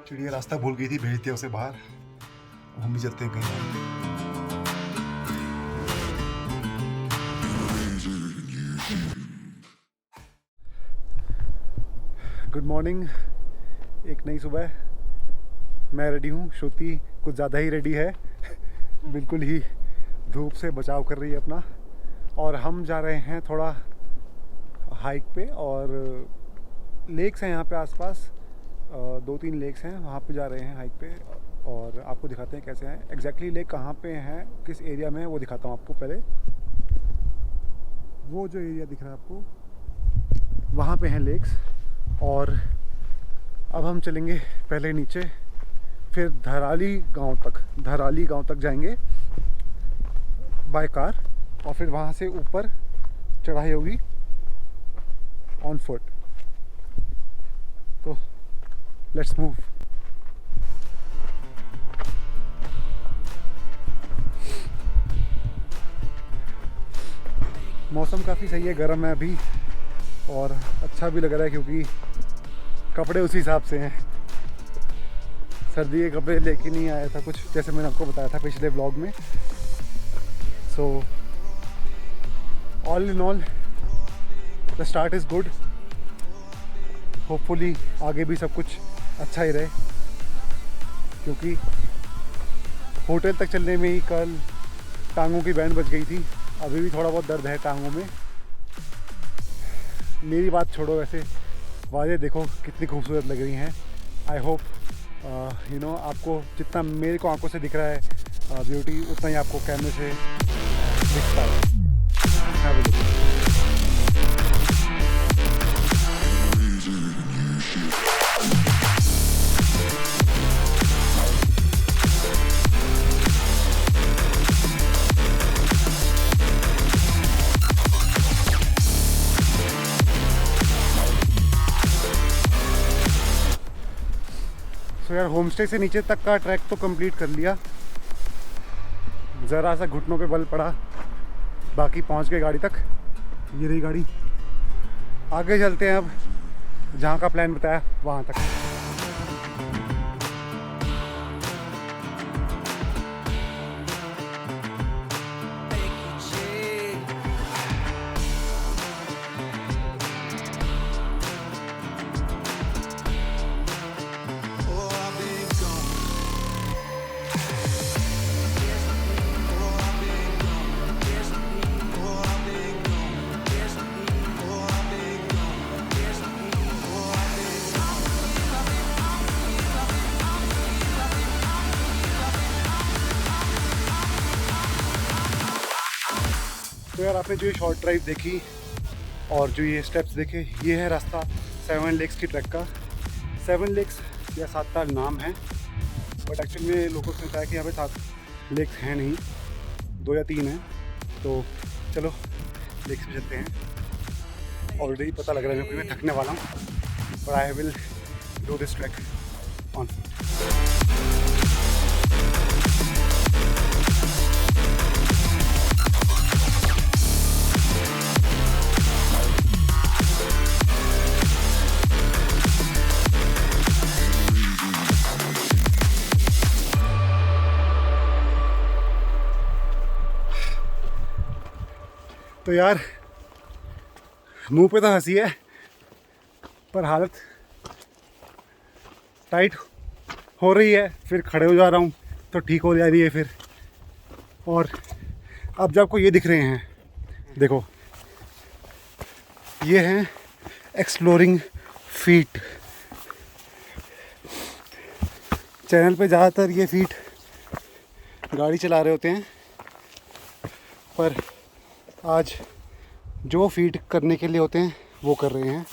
चिड़िया रास्ता भूल गई थी, भेज दिया उसे बाहर। हम भी चलते हैं कहीं। गुड मॉर्निंग, एक नई सुबह। मैं रेडी हूँ, श्रुति कुछ ज़्यादा ही रेडी है। बिल्कुल ही धूप से बचाव कर रही है अपना। और हम जा रहे हैं थोड़ा हाइक पे, और लेक्स हैं यहाँ पे आसपास, 2-3 लेक्स हैं, वहाँ पे जा रहे हैं हाइक पे। और आपको दिखाते हैं कैसे हैं एग्जैक्टली लेक, कहाँ पे हैं, किस एरिया में है वो दिखाता हूँ आपको। पहले वो जो एरिया दिख रहा है आपको, वहाँ पे हैं लेक्स। और अब हम चलेंगे पहले नीचे, फिर धराली गांव तक जाएंगे बाय कार, और फिर वहाँ से ऊपर चढ़ाई होगी ऑन फुट। तो लेट्स मूव। मौसम काफ़ी सही है, गर्म है अभी, और अच्छा भी लग रहा है क्योंकि कपड़े उसी हिसाब से हैं। सर्दी के कपड़े लेके नहीं आया था कुछ, जैसे मैंने आपको बताया था पिछले ब्लॉग में। So all in all the start is good. Hopefully आगे भी सब कुछ अच्छा ही रहे, क्योंकि होटल तक चलने में ही कल टांगों की बैंड बज गई थी। अभी भी थोड़ा बहुत दर्द है टांगों में। मेरी बात छोड़ो, वैसे वादियाँ देखो कितनी खूबसूरत लग रही हैं। आई होप आपको जितना मेरे को आंखों से दिख रहा है ब्यूटी, उतना ही आपको कैमरे से दिखता है। Have a look. तो यार होम स्टे से नीचे तक का ट्रैक तो कंप्लीट कर लिया। ज़रा सा घुटनों पे बल पड़ा, बाकी पहुंच गए गाड़ी तक। ये रही गाड़ी। आगे चलते हैं अब, जहाँ का प्लान बताया वहाँ तक। तो यार आपने जो ये शॉर्ट ड्राइव देखी और जो ये स्टेप्स देखे, ये है रास्ता 7 लेक्स की ट्रैक का। 7 लेक्स या 7 ताल नाम है, बट एक्चुअली में लोगों से बताया कि यहाँ पे 7 लेक्स हैं नहीं, 2 या 3 हैं। तो चलो लेक्स पे चलते हैं। ऑलरेडी पता लग रहा है मेरे को, मैं थकने वाला हूँ, but I will do this track on foot. तो यार मुंह पे तो हंसी है, पर हालत टाइट हो रही है। फिर खड़े हो जा रहा हूँ तो ठीक हो जा रही है फिर। और अब जब आपको ये दिख रहे हैं, देखो ये हैं एक्सप्लोरिंग फीट। चैनल पे ज़्यादातर ये फीट गाड़ी चला रहे होते हैं, पर आज जो फीट करने के लिए होते हैं वो कर रहे हैं।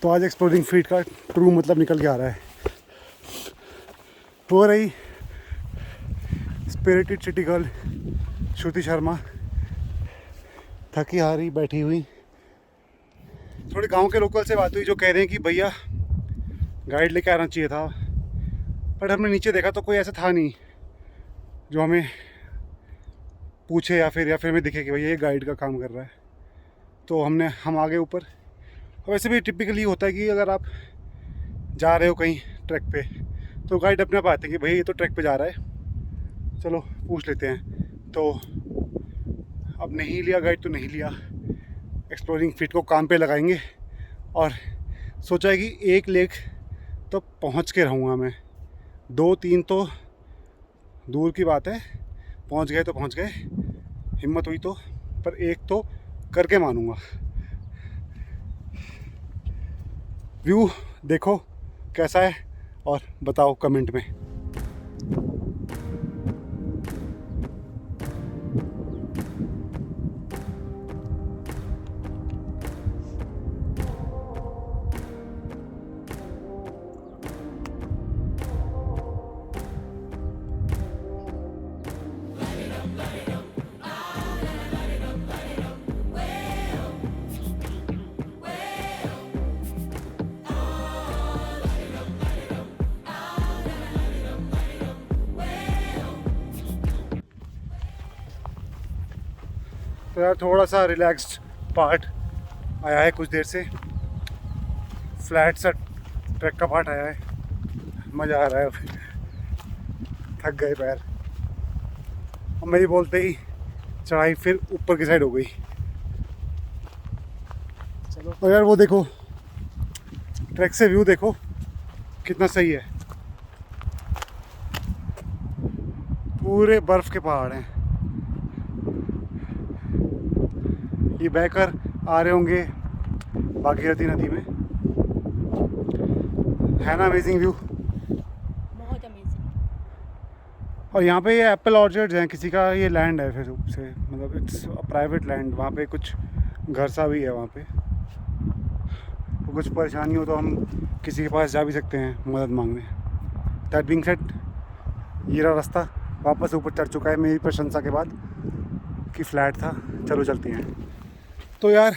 तो आज एक्सप्लोरिंग फीट का ट्रू मतलब निकल के आ रहा है। हो रही स्पिरिटेड सिटी गर्ल श्रुति शर्मा, थकी हारी बैठी हुई। थोड़े गांव के लोकल से बात हुई जो कह रहे हैं कि भैया गाइड लेके आना चाहिए था, बट हमने नीचे देखा तो कोई ऐसा था नहीं जो हमें पूछे या फिर हमें दिखे कि भाई ये गाइड का काम कर रहा है, तो हम आ गए ऊपर। और वैसे भी टिपिकली होता है कि अगर आप जा रहे हो कहीं ट्रैक पे तो गाइड अपने आप आते हैं कि भाई ये तो ट्रैक पे जा रहा है, चलो पूछ लेते हैं। तो अब नहीं लिया गाइड तो नहीं लिया, एक्सप्लोरिंग फिट को काम पे लगाएंगे और सोचा है कि एक लेक तो पहुंच के रहूँगा मैं, 2-3 तो दूर की बात है, पहुंच गए तो पहुंच गए, हिम्मत हुई तो, पर एक तो करके मानूंगा। व्यू देखो कैसा है और बताओ कमेंट में। तो यार थोड़ा सा रिलैक्स्ड पार्ट आया है, कुछ देर से फ्लैट सा ट्रैक का पार्ट आया है, मज़ा आ रहा है। थक गए पैर, और मेरी बोलते ही चढ़ाई फिर ऊपर की साइड हो गई। चलो और यार वो देखो ट्रैक से व्यू देखो कितना सही है, पूरे बर्फ़ के पहाड़ हैं। ये बहकर आ रहे होंगे भागीरथी नदी में, है ना अमेजिंग व्यू, बहुत अमेजिंग। और यहाँ पे ये एप्पल ऑर्चर्ड्स हैं, किसी का ये लैंड है फिर से, मतलब इट्स प्राइवेट लैंड। वहाँ पे कुछ घर सा भी है वहाँ पे, तो कुछ परेशानी हो तो हम किसी के पास जा भी सकते हैं मदद मांगने। दैट बीइंग सेड, ये रहा रास्ता वापस ऊपर चढ़ चुका है मेरी प्रशंसा के बाद कि फ्लैट था। चलो चलते हैं। तो यार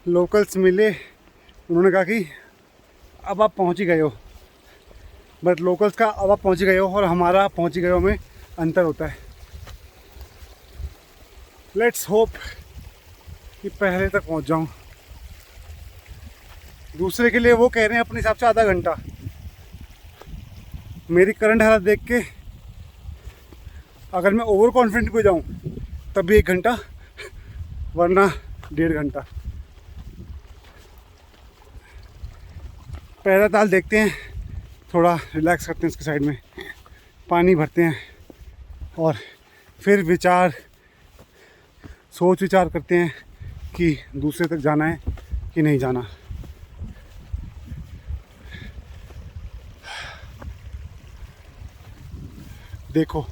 लोकल्स मिले, उन्होंने कहा कि अब आप पहुंच ही गए हो, बट लोकल्स का अब आप पहुंच ही गए हो और हमारा पहुंच ही गए हो में अंतर होता है। लेट्स होप कि पहले तक पहुंच जाऊं। दूसरे के लिए वो कह रहे हैं अपने हिसाब से आधा घंटा, मेरी करंट हालत देख के अगर मैं ओवर कॉन्फिडेंट पे जाऊं तब भी 1 घंटा, वरना 1.5 घंटा। पहला ताल देखते हैं, थोड़ा रिलैक्स करते हैं इसके साइड में, पानी भरते हैं और फिर सोच विचार करते हैं कि दूसरे तक जाना है कि नहीं जाना। देखो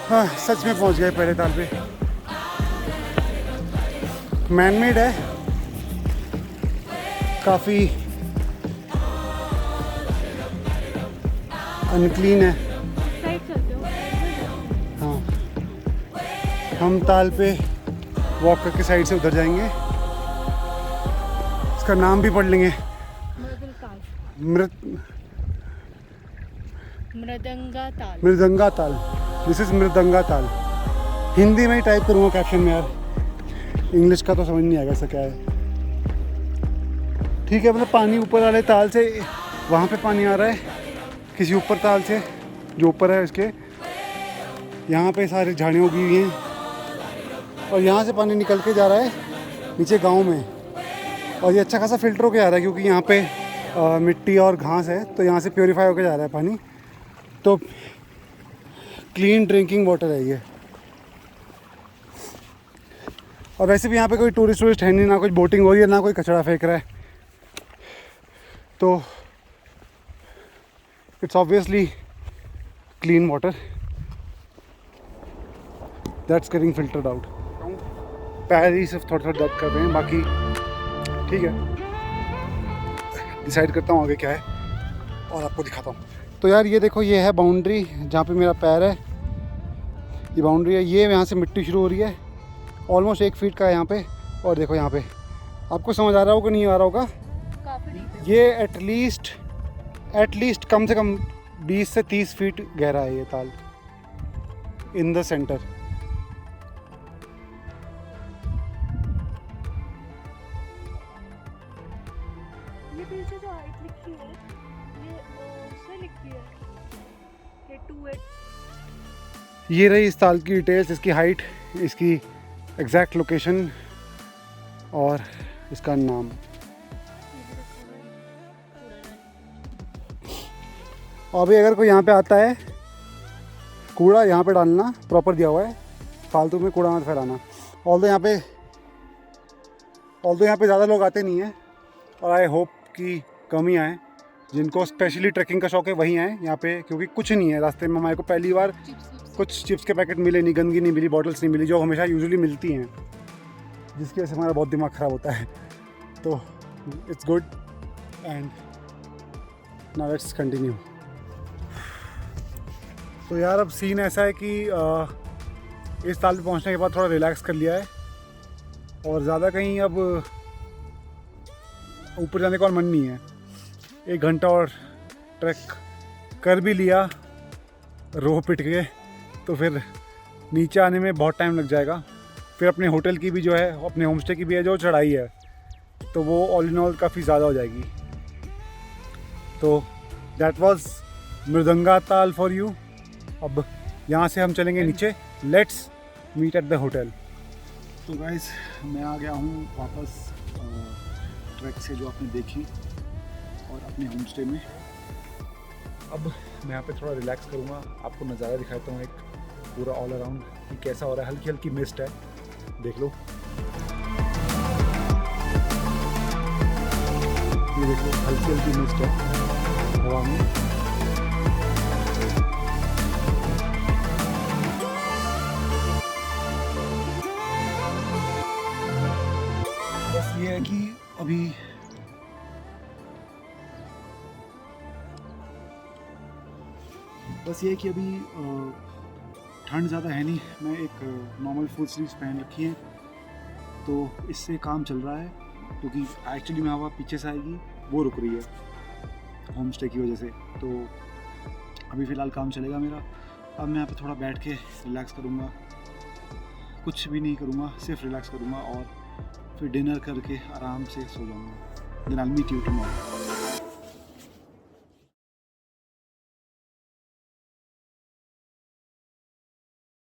हाँ सच में पहुंच गए पहले ताल पे। मैनमेड है, काफ़ी अनक्लीन है। हाँ हम ताल पे वॉक करके साइड से उधर जाएंगे, इसका नाम भी पढ़ लेंगे, मृदंगा ताल। दिस इज़ मृदंगा ताल। हिंदी में ही टाइप करूँगा कैप्शन में यार, इंग्लिश का तो समझ नहीं आएगा इसका क्या है। ठीक है, मतलब पानी ऊपर वाले ताल से वहाँ पे पानी आ रहा है, किसी ऊपर ताल से जो ऊपर है इसके, यहाँ पे सारी झाड़ियाँ उगी हुई हैं और यहाँ से पानी निकल के जा रहा है नीचे गांव में, और ये अच्छा खासा फिल्टर होके आ रहा है क्योंकि यहाँ पे मिट्टी और घास है, तो यहाँ से प्योरीफाई होके जा रहा है पानी, तो क्लीन ड्रिंकिंग वाटर है ये। और वैसे भी यहाँ पे कोई टूरिस्ट है नहीं, ना कोई बोटिंग हो रही है, ना कोई कचरा फेंक रहा है, तो it's obviously clean water that's getting filtered out. पैर ही सिर्फ थोड़ा दर्द कर रहे हैं, बाकी ठीक है। डिसाइड करता हूँ आगे क्या है और आपको दिखाता हूँ। तो यार ये देखो, ये है बाउंड्री जहाँ पे मेरा पैर है, ये बाउंड्री है। ये यहाँ से मिट्टी शुरू हो रही है, ऑलमोस्ट 1 फीट का है यहाँ पे, और देखो यहाँ पे आपको समझ आ रहा होगा नहीं आ रहा होगा, ये एटलीस्ट कम से कम 20 से 30 फीट गहरा है ये ताल इन द सेंटर। ये पीछे जो हाइट लिखी है ये उससे लिखी है कि 2 ये रही इस ताल की डिटेल्स, इसकी हाइट, इसकी एग्जैक्ट लोकेशन और इसका नाम। और अभी अगर कोई यहाँ पे आता है, कूड़ा यहाँ पे डालना प्रॉपर दिया हुआ है, फालतू में कूड़ा मत फैलाना। ऑल्दो यहाँ पे ज़्यादा लोग आते नहीं हैं और आई होप कि कम ही आएँ। जिनको स्पेशली ट्रैकिंग का शौक है वहीं आएँ यहाँ पे, क्योंकि कुछ नहीं है रास्ते में। हमारे को पहली बार कुछ चिप्स के पैकेट मिले नहीं, गंदगी नहीं मिली, बॉटल्स नहीं मिली जो हमेशा यूजुअली मिलती हैं, जिसकी वजह से हमारा बहुत दिमाग ख़राब होता है। तो it's good and now let's continue. तो यार अब सीन ऐसा है कि इस ताल पे पहुंचने के बाद थोड़ा रिलैक्स कर लिया है और ज़्यादा कहीं अब ऊपर जाने का और मन नहीं है। 1 घंटा और ट्रैक कर भी लिया रो पिट के, तो फिर नीचे आने में बहुत टाइम लग जाएगा। फिर अपने होटल की भी जो है, अपने होम स्टे की भी है जो चढ़ाई है, तो वो ऑल इन ऑल काफ़ी ज़्यादा हो जाएगी। तो दैट वाज मृदंगा ताल फॉर यू। अब यहाँ से हम चलेंगे नीचे। Let's meet at the hotel. तो गाइस मैं आ गया हूँ वापस ट्रैक से जो आपने देखी और अपने होम स्टे में। अब मैं यहाँ पे थोड़ा रिलैक्स करूँगा, आपको नज़ारा दिखाता हूँ एक पूरा ऑल अराउंड कि कैसा हो रहा है। हल्की हल्की मिस्ट है, देख लो, ये देख लो, हल्की हल्की मिस्ट है हवा में। बस ये है कि अभी ठंड ज़्यादा है नहीं। मैं एक नॉर्मल फुल स्लीव्स पहन रखी है, तो इससे काम चल रहा है, क्योंकि एक्चुअली में हवा पीछे से आएगी, वो रुक रही है होम स्टे की वजह से। तो अभी फ़िलहाल काम चलेगा मेरा। अब मैं यहाँ पे थोड़ा बैठ के रिलैक्स करूँगा, कुछ भी नहीं करूँगा, सिर्फ रिलैक्स करूँगा और फिर डिनर करके आराम से सो जाऊँगा। Then I will meet you tomorrow.